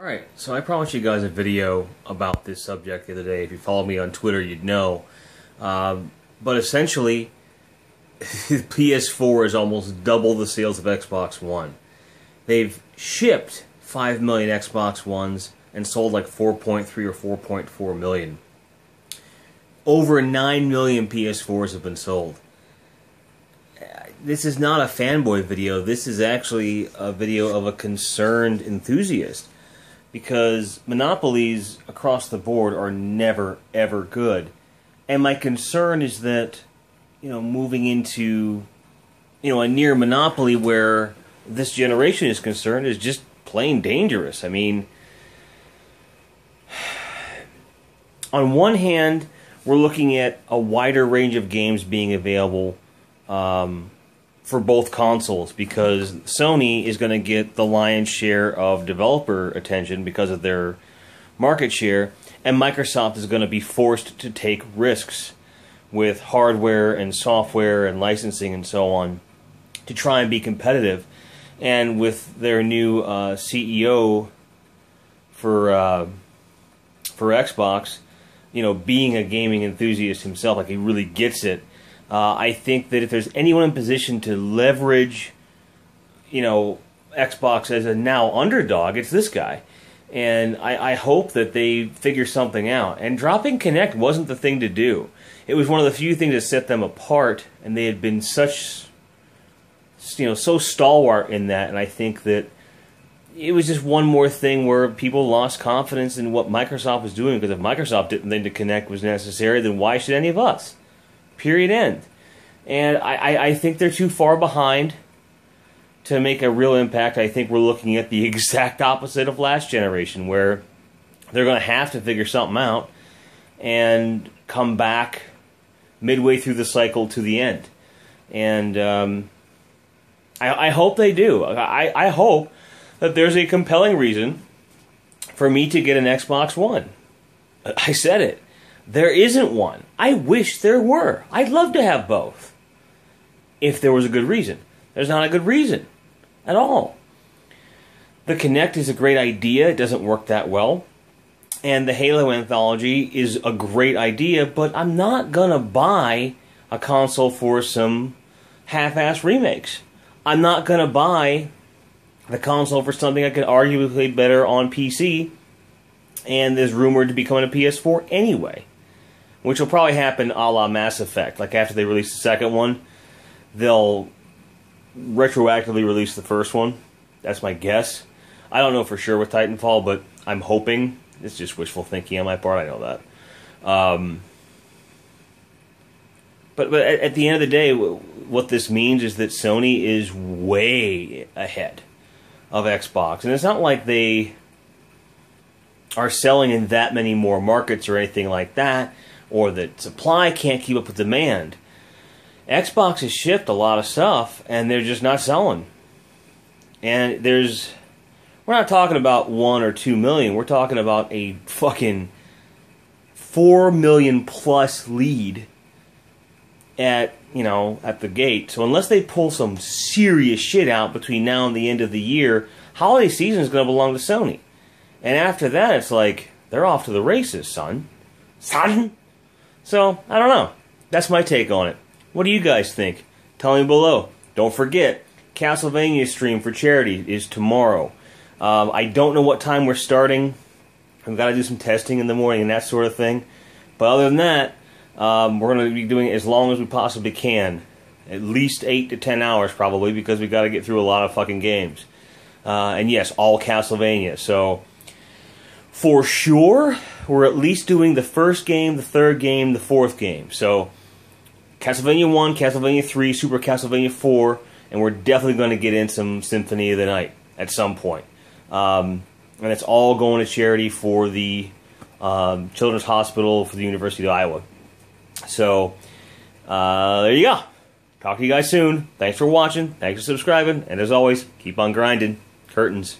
Alright, so I promised you guys a video about this subject the other day. If you followed me on Twitter, you'd know. But essentially, the PS4 is almost double the sales of Xbox One. They've shipped 5 million Xbox Ones and sold like 4.3 or 4.4 million. Over 9 million PS4s have been sold. This is not a fanboy video. This is actually a video of a concerned enthusiast. Because monopolies across the board are never, ever good. And my concern is that, moving into, a near monopoly where this generation is concerned is just plain dangerous. I mean, on one hand, we're looking at a wider range of games being available for both consoles, because Sony is going to get the lion's share of developer attention because of their market share, and Microsoft is going to be forced to take risks with hardware and software and licensing and so on to try and be competitive. And with their new CEO for Xbox, being a gaming enthusiast himself, like he really gets it. I think that if there's anyone in position to leverage, Xbox as a now underdog, it's this guy. And I hope that they figure something out. And dropping Kinect wasn't the thing to do. It was one of the few things that set them apart, and they had been so stalwart in that, and I think that it was just one more thing where people lost confidence in what Microsoft was doing, because if Microsoft didn't think the Kinect was necessary, then why should any of us? Period, end. And I think they're too far behind to make a real impact. I think we're looking at the exact opposite of last generation, where they're going to have to figure something out and come back midway through the cycle to the end. And I hope they do. I hope that there's a compelling reason for me to get an Xbox One. I said it. There isn't one. I wish there were. I'd love to have both, if there was a good reason. There's not a good reason at all. The Kinect is a great idea. It doesn't work that well. And the Halo Anthology is a great idea, but I'm not going to buy a console for some half-ass remakes. I'm not going to buy the console for something I could arguably play better on PC, and is rumored to be coming to PS4 anyway. Which will probably happen a la Mass Effect. Like after they release the second one, they'll retroactively release the first one. That's my guess. I don't know for sure with Titanfall, but I'm hoping. It's just wishful thinking on my part, I know that. But at the end of the day, what this means is that Sony is way ahead of Xbox. And it's not like they are selling in that many more markets or anything like that, or that supply can't keep up with demand. Xbox has shipped a lot of stuff, and they're just not selling. And we're not talking about 1 or 2 million, we're talking about a fucking 4 million plus lead at the gate. So unless they pull some serious shit out between now and the end of the year, holiday season is going to belong to Sony. And after that, it's like, they're off to the races, son. Son? So, I don't know. That's my take on it. What do you guys think? Tell me below. Don't forget, Castlevania stream for charity is tomorrow. I don't know what time we're starting. I've got to do some testing in the morning and that sort of thing. But other than that, we're going to be doing it as long as we possibly can. At least 8 to 10 hours probably, because we've got to get through a lot of fucking games. And yes, all Castlevania. So, for sure, we're at least doing the first game, the third game, the fourth game. So, Castlevania 1, Castlevania 3, Super Castlevania 4, and we're definitely going to get in some Symphony of the Night at some point. And it's all going to charity for the Children's Hospital for the University of Iowa. So, there you go. Talk to you guys soon. Thanks for watching. Thanks for subscribing. And as always, keep on grinding. Curtains.